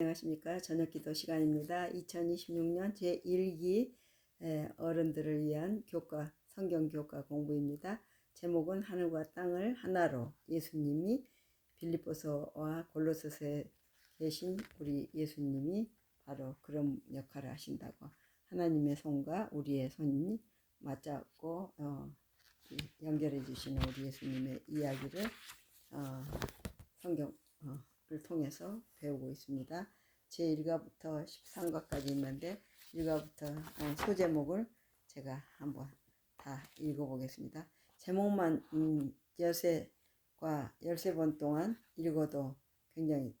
안녕하십니까. 저녁기도 시간입니다. 2026년 제1기 어른들을 위한 교과, 성경교과 공부입니다. 제목은 하늘과 땅을 하나로. 예수님이 빌립보서와 골로새서에 계신 우리 예수님이 바로 그런 역할을 하신다고, 하나님의 손과 우리의 손이 맞잡고 연결해 주시는 우리 예수님의 이야기를 성경을 통해서 배우고 있습니다. 제1과부터 13과까지 있는데 1과부터 소제목을 제가 한번 다 읽어보겠습니다. 제목만 13번 동안 읽어도 굉장히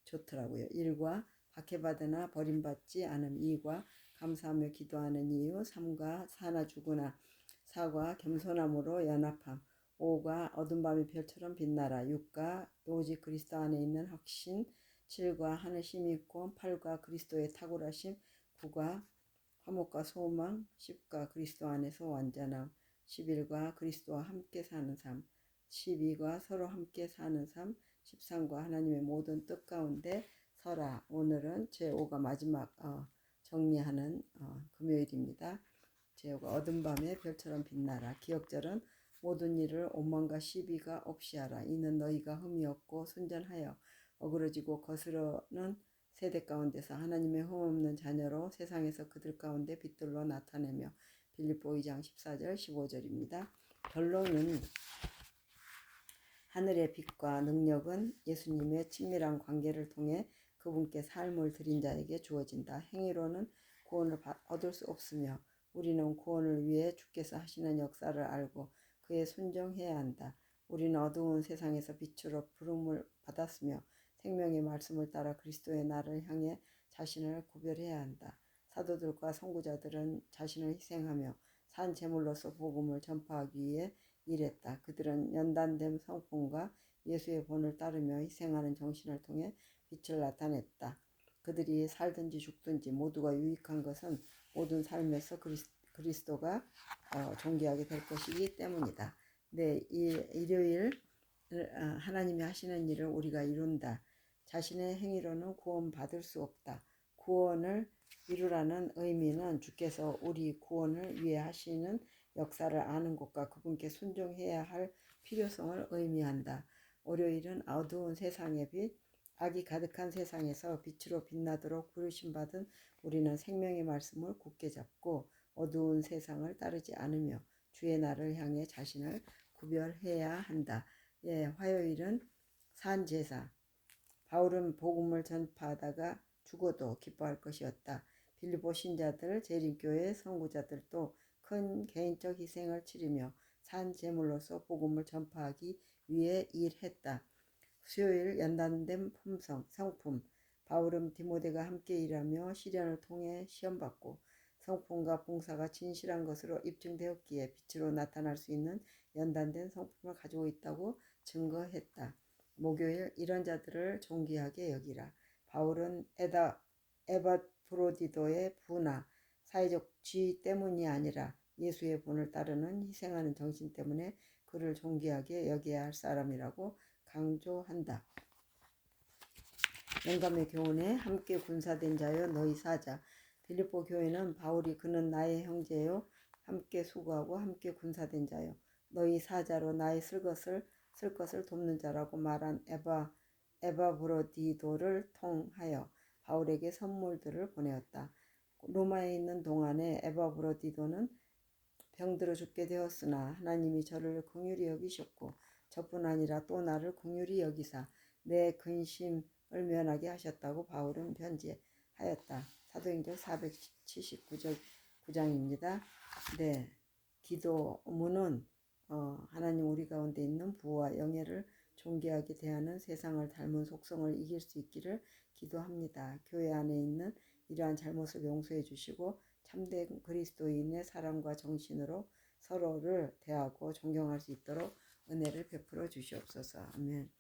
좋더라고요. 1과 박해받으나 버림받지 않음, 2과 감사하며 기도하는 이유, 3과 사나 죽으나, 4과 겸손함으로 연합함, 5가 어두운 밤의 별처럼 빛나라, 6가 오직 그리스도 안에 있는 확신, 7과 하늘 힘이 있고, 8과 그리스도의 탁월하심, 9가 화목과 소망, 10과 그리스도 안에서 완전함, 11과 그리스도와 함께 사는 삶, 12과 서로 함께 사는 삶, 13과 하나님의 모든 뜻 가운데 서라. 오늘은 제5가 마지막 정리하는 금요일입니다. 제5가 어두운 밤에 별처럼 빛나라. 기억절은 모든 일을 오만과 시비가 없이 하라. 이는 너희가 흠이 없고 순전하여 어그러지고 거스르는 세대 가운데서 하나님의 흠 없는 자녀로 세상에서 그들 가운데 빛들로 나타내며. 빌립보 2장 14절 15절입니다. 결론은 하늘의 빛과 능력은 예수님의 친밀한 관계를 통해 그분께 삶을 드린 자에게 주어진다. 행위로는 구원을 얻을 수 없으며 우리는 구원을 위해 주께서 하시는 역사를 알고 그에 순종해야 한다. 우리는 어두운 세상에서 빛으로 부름을 받았으며 생명의 말씀을 따라 그리스도의 날을 향해 자신을 구별해야 한다. 사도들과 선구자들은 자신을 희생하며 산 제물로서 복음을 전파하기 위해 일했다. 그들은 연단된 성품과 예수의 본을 따르며 희생하는 정신을 통해 빛을 나타냈다. 그들이 살든지 죽든지 모두가 유익한 것은 모든 삶에서 그리스도가 존귀하게 될 것이기 때문이다. 네, 일요일 하나님이 하시는 일을 우리가 이룬다. 자신의 행위로는 구원받을 수 없다. 구원을 이루라는 의미는 주께서 우리 구원을 위해 하시는 역사를 아는 것과 그분께 순종해야 할 필요성을 의미한다. 월요일은 어두운 세상의 빛, 악이 가득한 세상에서 빛으로 빛나도록 부르심받은 우리는 생명의 말씀을 굳게 잡고 어두운 세상을 따르지 않으며 주의 날을 향해 자신을 구별해야 한다. 화요일은 산제사. 바울은 복음을 전파하다가 죽어도 기뻐할 것이었다. 빌립보 신자들, 재림교회 선구자들도 큰 개인적 희생을 치르며 산 제물로서 복음을 전파하기 위해 일했다. 수요일 연단된 성품. 바울은 디모데가 함께 일하며 시련을 통해 시험받고 성품과 봉사가 진실한 것으로 입증되었기에 빛으로 나타날 수 있는 연단된 성품을 가지고 있다고 증거했다. 목요일 이런 자들을 존귀하게 여기라. 바울은 에바브로디도의 부나 사회적 지위 때문이 아니라 예수의 본을 따르는 희생하는 정신 때문에 그를 존귀하게 여겨야 할 사람이라고 강조한다. 영감의 교훈에 함께 군사된 자여 너희 사자. 빌립보 교회는 바울이 그는 나의 형제요 함께 수고하고 함께 군사된 자요 너희 사자로 나의 쓸 것을 돕는 자라고 말한 에바브로디도를 통하여 바울에게 선물들을 보내었다. 로마에 있는 동안에 에바브로디도는 병들어 죽게 되었으나 하나님이 저를 긍휼히 여기셨고 저뿐 아니라 또 나를 긍휼히 여기사 내 근심을 면하게 하셨다고 바울은 편지하였다. 사도행전 479장입니다. 네, 기도문은 하나님 우리 가운데 있는 부와 영예를 존귀하게 대하는 세상을 닮은 속성을 이길 수 있기를 기도합니다. 교회 안에 있는 이러한 잘못을 용서해 주시고 참된 그리스도인의 사랑과 정신으로 서로를 대하고 존경할 수 있도록 은혜를 베풀어 주시옵소서. 아멘.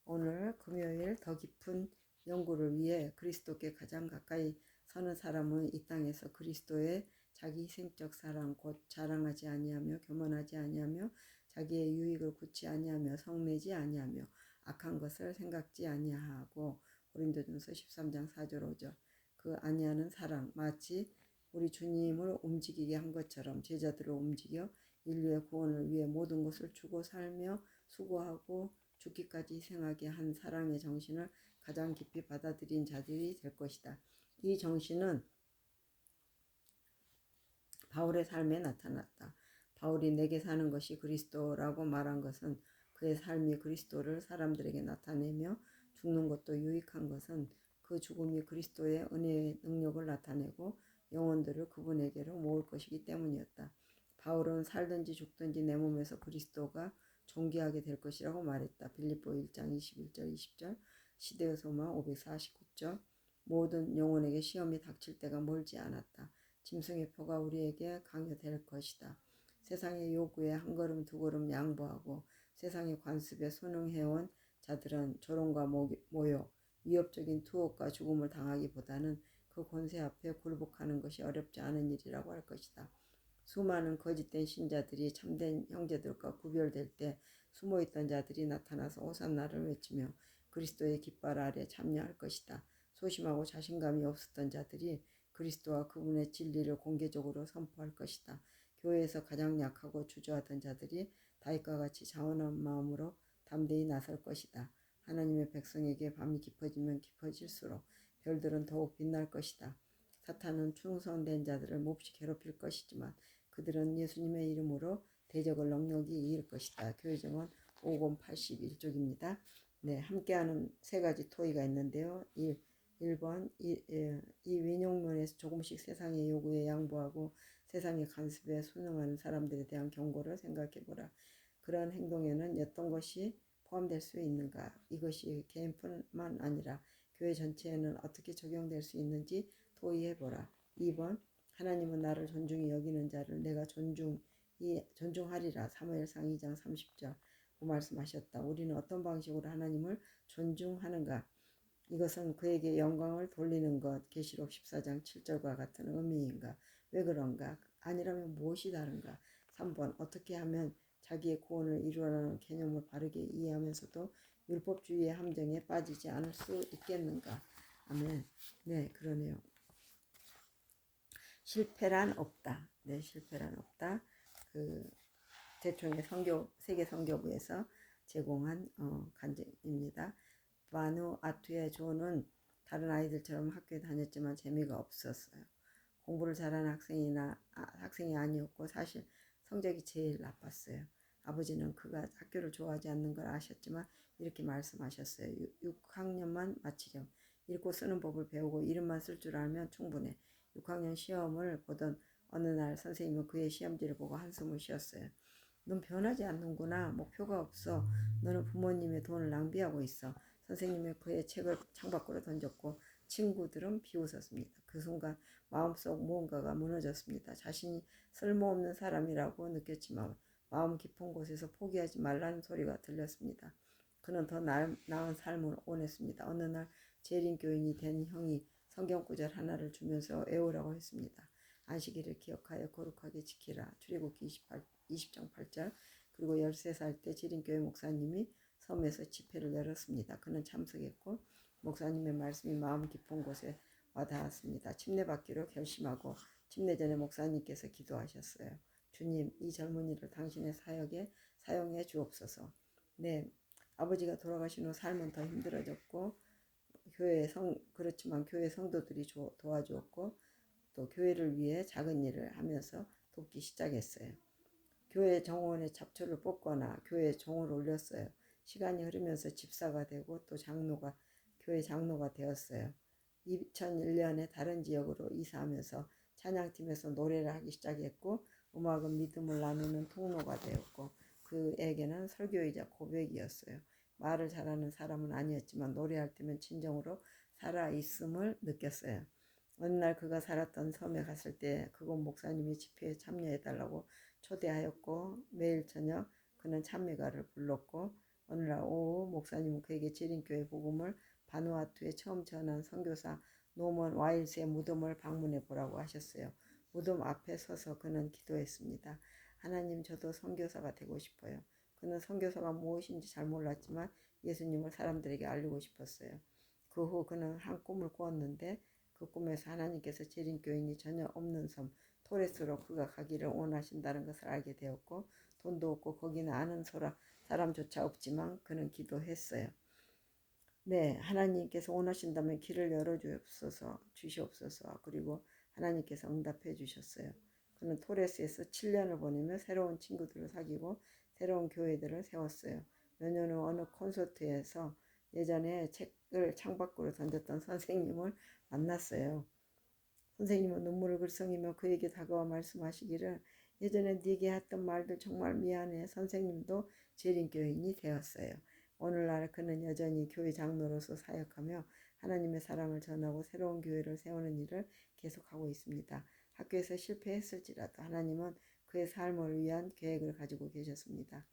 오늘 금요일 더 깊은 연구를 위해 그리스도께 가장 가까이 서는 사람은 이 땅에서 그리스도의 자기 희생적 사랑 곧 자랑하지 아니하며 교만하지 아니하며 자기의 유익을 굳지 아니하며 성내지 아니하며 악한 것을 생각지 아니하고 고린도전서 13장 4절 5절. 그 아니하는 사랑, 마치 우리 주님을 움직이게 한 것처럼 제자들을 움직여 인류의 구원을 위해 모든 것을 주고 살며 수고하고 죽기까지 희생하게 한 사랑의 정신을 가장 깊이 받아들인 자들이 될 것이다. 이 정신은 바울의 삶에 나타났다. 바울이 내게 사는 것이 그리스도라고 말한 것은 그의 삶이 그리스도를 사람들에게 나타내며 죽는 것도 유익한 것은 그 죽음이 그리스도의 은혜의 능력을 나타내고 영혼들을 그분에게로 모을 것이기 때문이었다. 바울은 살든지 죽든지 내 몸에서 그리스도가 존귀하게 될 것이라고 말했다. 빌립보 1장 21절 20절, 시대의 소망 549쪽. 모든 영혼에게 시험이 닥칠 때가 멀지 않았다. 짐승의 표가 우리에게 강요될 것이다. 세상의 요구에 한 걸음 두 걸음 양보하고 세상의 관습에 순응해온 자들은 조롱과 모욕, 위협적인 투옥과 죽음을 당하기보다는 그 권세 앞에 굴복하는 것이 어렵지 않은 일이라고 할 것이다. 수많은 거짓된 신자들이 참된 형제들과 구별될 때 숨어있던 자들이 나타나서 호산나를 외치며 그리스도의 깃발 아래 참여할 것이다. 소심하고 자신감이 없었던 자들이 그리스도와 그분의 진리를 공개적으로 선포할 것이다. 교회에서 가장 약하고 주저하던 자들이 다윗과 같이 자원한 마음으로 담대히 나설 것이다. 하나님의 백성에게 밤이 깊어지면 깊어질수록 별들은 더욱 빛날 것이다. 사탄은 충성된 자들을 몹시 괴롭힐 것이지만 그들은 예수님의 이름으로 대적을 넉넉히 이길 것이다. 교회정원 5권 81쪽입니다. 네, 함께하는 세 가지 토의가 있는데요. 1번 이 win용론에서 조금씩 세상의 요구에 양보하고 세상의 간섭에 순응하는 사람들에 대한 경고를 생각해보라. 그런 행동에는 어떤 것이 포함될 수 있는가? 이것이 개인뿐만 아니라 교회 전체에는 어떻게 적용될 수 있는지 토의해보라. 2번 하나님은 나를 존중히 여기는 자를 내가 존중하리라. 사무엘상 2장 30절 말씀하셨다. 우리는 어떤 방식으로 하나님을 존중하는가? 이것은 그에게 영광을 돌리는 것, 계시록 14장 7절과 같은 의미인가? 왜 그런가? 아니라면 무엇이 다른가? 3번 어떻게 하면 자기의 구원을 이루라는 개념을 바르게 이해하면서도 율법주의의 함정에 빠지지 않을 수 있겠는가? 아멘. 네, 그러네요. 실패란 없다. 네, 실패란 없다. 그 대총의 세계 선교부에서 제공한 간증입니다. 바누아투의 존은 다른 아이들처럼 학교에 다녔지만 재미가 없었어요. 공부를 잘하는 학생이 아니었고 사실 성적이 제일 나빴어요. 아버지는 그가 학교를 좋아하지 않는 걸 아셨지만 이렇게 말씀하셨어요. 6학년만 마치렴. 읽고 쓰는 법을 배우고 이름만 쓸 줄 알면 충분해. 6학년 시험을 보던 어느 날 선생님은 그의 시험지를 보고 한숨을 쉬었어요. 넌 변하지 않는구나. 목표가 없어. 너는 부모님의 돈을 낭비하고 있어. 선생님은 그의 책을 창밖으로 던졌고 친구들은 비웃었습니다. 그 순간 마음속 무언가가 무너졌습니다. 자신이 쓸모없는 사람이라고 느꼈지만 마음 깊은 곳에서 포기하지 말라는 소리가 들렸습니다. 그는 더 나은 삶을 원했습니다. 어느 날 재림교인이 된 형이 성경구절 하나를 주면서 외우라고 했습니다. 안식일을 기억하여 거룩하게 지키라. 출애굽기 20장 8절. 그리고 13살 때 재림교회 목사님이 섬에서 집회를 열었습니다. 그는 참석했고 목사님의 말씀이 마음 깊은 곳에 와닿았습니다. 침례받기로 결심하고 침례 전에 목사님께서 기도하셨어요. 주님, 이 젊은이를 당신의 사역에 사용해 주옵소서. 네, 아버지가 돌아가신 후 삶은 더 힘들어졌고 그렇지만 교회 성도들이 도와주었고 또 교회를 위해 작은 일을 하면서 돕기 시작했어요. 교회 정원에 잡초를 뽑거나 교회 종을 올렸어요. 시간이 흐르면서 집사가 되고 또 교회 장로가 되었어요. 2001년에 다른 지역으로 이사하면서 찬양팀에서 노래를 하기 시작했고 음악은 믿음을 나누는 통로가 되었고 그에게는 설교이자 고백이었어요. 말을 잘하는 사람은 아니었지만 노래할 때면 진정으로 살아있음을 느꼈어요. 어느 날 그가 살았던 섬에 갔을 때 그곳 목사님이 집회에 참여해달라고 초대하였고 매일 저녁 그는 찬미가를 불렀고 어느 날 오후 목사님은 그에게 재림교회 복음을 바누아투에 처음 전한 선교사 노먼 와일스의 무덤을 방문해 보라고 하셨어요. 무덤 앞에 서서 그는 기도했습니다. 하나님, 저도 선교사가 되고 싶어요. 그는 선교사가 무엇인지 잘 몰랐지만 예수님을 사람들에게 알리고 싶었어요. 그 그 후 그는 한 꿈을 꾸었는데 그 꿈에서 하나님께서 재림교인이 전혀 없는 섬 토레스로 그가 가기를 원하신다는 것을 알게 되었고 돈도 없고 거기는 아는 사람조차 없지만 그는 기도했어요. 네, 하나님께서 원하신다면 길을 주시옵소서. 그리고 하나님께서 응답해 주셨어요. 그는 토레스에서 7년을 보내며 새로운 친구들을 사귀고 새로운 교회들을 세웠어요. 몇 년 후 어느 콘서트에서 예전에 책을 창밖으로 던졌던 선생님을 만났어요. 선생님은 눈물을 글썽이며 그에게 다가와 말씀하시기를 예전에 네게 했던 말들 정말 미안해. 선생님도 재림교인이 되었어요. 오늘날 그는 여전히 교회 장로로서 사역하며 하나님의 사랑을 전하고 새로운 교회를 세우는 일을 계속하고 있습니다. 학교에서 실패했을지라도 하나님은 그의 삶을 위한 계획을 가지고 계셨습니다.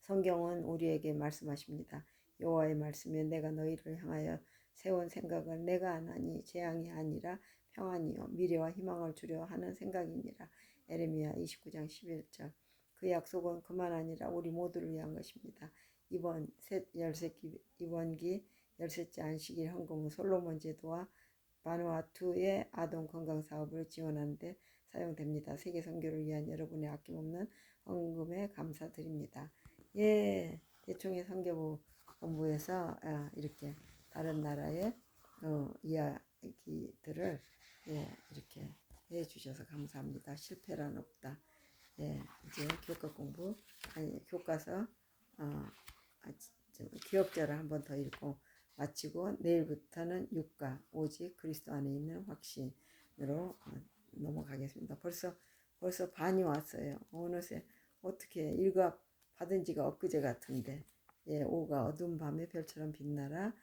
성경은 우리에게 말씀하십니다. 여호와의 말씀에 내가 너희를 향하여 세운 생각은 내가 안 하니 재앙이 아니라 평안이요 미래와 희망을 주려 하는 생각이니라. 에레미야 29장 11절. 그 약속은 그만 아니라 우리 모두를 위한 것입니다. 이번 기 열셋째 안식일 헌금은 솔로몬 제도와 바누아투의 아동 건강 사업을 지원하는 데 사용됩니다. 세계 선교를 위한 여러분의 아낌없는 헌금에 감사드립니다. 예, 대충의 선교부 본부에서 이렇게 다른 나라의 이야기들을 이렇게 해주셔서 감사합니다. 실패란 없다. 예, 이제 교과 공부 교과서 기억자를 한 번 더 읽고 마치고 내일부터는 육과 오직 그리스도 안에 있는 확신으로 넘어가겠습니다. 벌써 반이 왔어요. 어느새 어떻게 일과 받은 지가 엊그제 같은데 오가 어두운 밤에 별처럼 빛나라.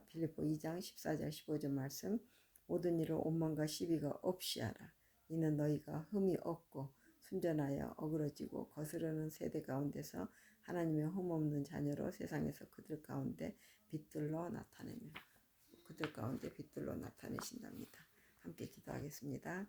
빌립보 2장 14절 15절 말씀. 모든 일을 오만과 시비가 없이 하라. 이는 너희가 흠이 없고 순전하여 어그러지고 거스르는 세대 가운데서 하나님의 흠없는 자녀로 세상에서 그들 가운데 빛들로 나타내신답니다. 함께 기도하겠습니다.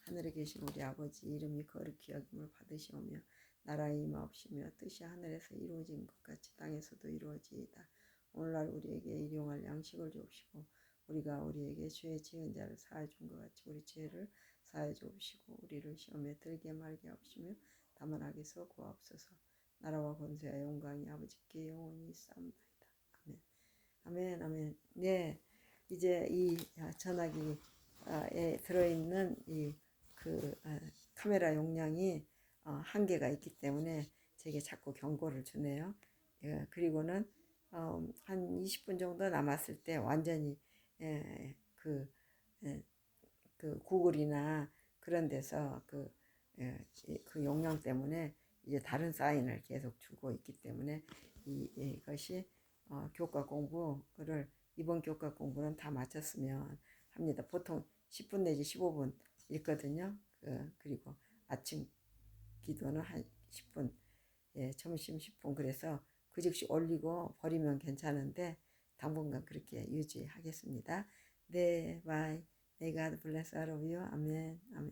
하늘에 계신 우리 아버지, 이름이 거룩히 여김을 받으시오며 나라의 임하옵시며 뜻이 하늘에서 이루어진 것 같이 땅에서도 이루어지이다. 오늘날 우리에게 일용할 양식을 주옵시고 우리가 우리에게 죄 지은 자를 사하여 준 것 같이 우리 죄를 사하여 주옵시고 우리를 시험에 들게 말게 하옵시며 다만 악에서 구하옵소서. 나라와 권세와 영광이 아버지께 영원히 있사옵나이다. 아멘. 아멘. 아멘. 네, 이제 이 전화기에 들어있는 카메라 용량이 한계가 있기 때문에 제게 자꾸 경고를 주네요. 예, 그리고는 한 20분 정도 남았을 때 완전히 그 구글이나 그런 데서 그 용량 때문에 이제 다른 사인을 계속 주고 있기 때문에 이것이 교과 공부를 이번 교과 공부는 다 마쳤으면 합니다. 보통 10분 내지 15분 읽거든요. 그리고 아침 기도는 한 10분, 점심 10분. 그래서 그 즉시 올리고 버리면 괜찮은데 당분간 그렇게 유지하겠습니다. 네, 바이. May God bless all of you. 아멘. 아멘.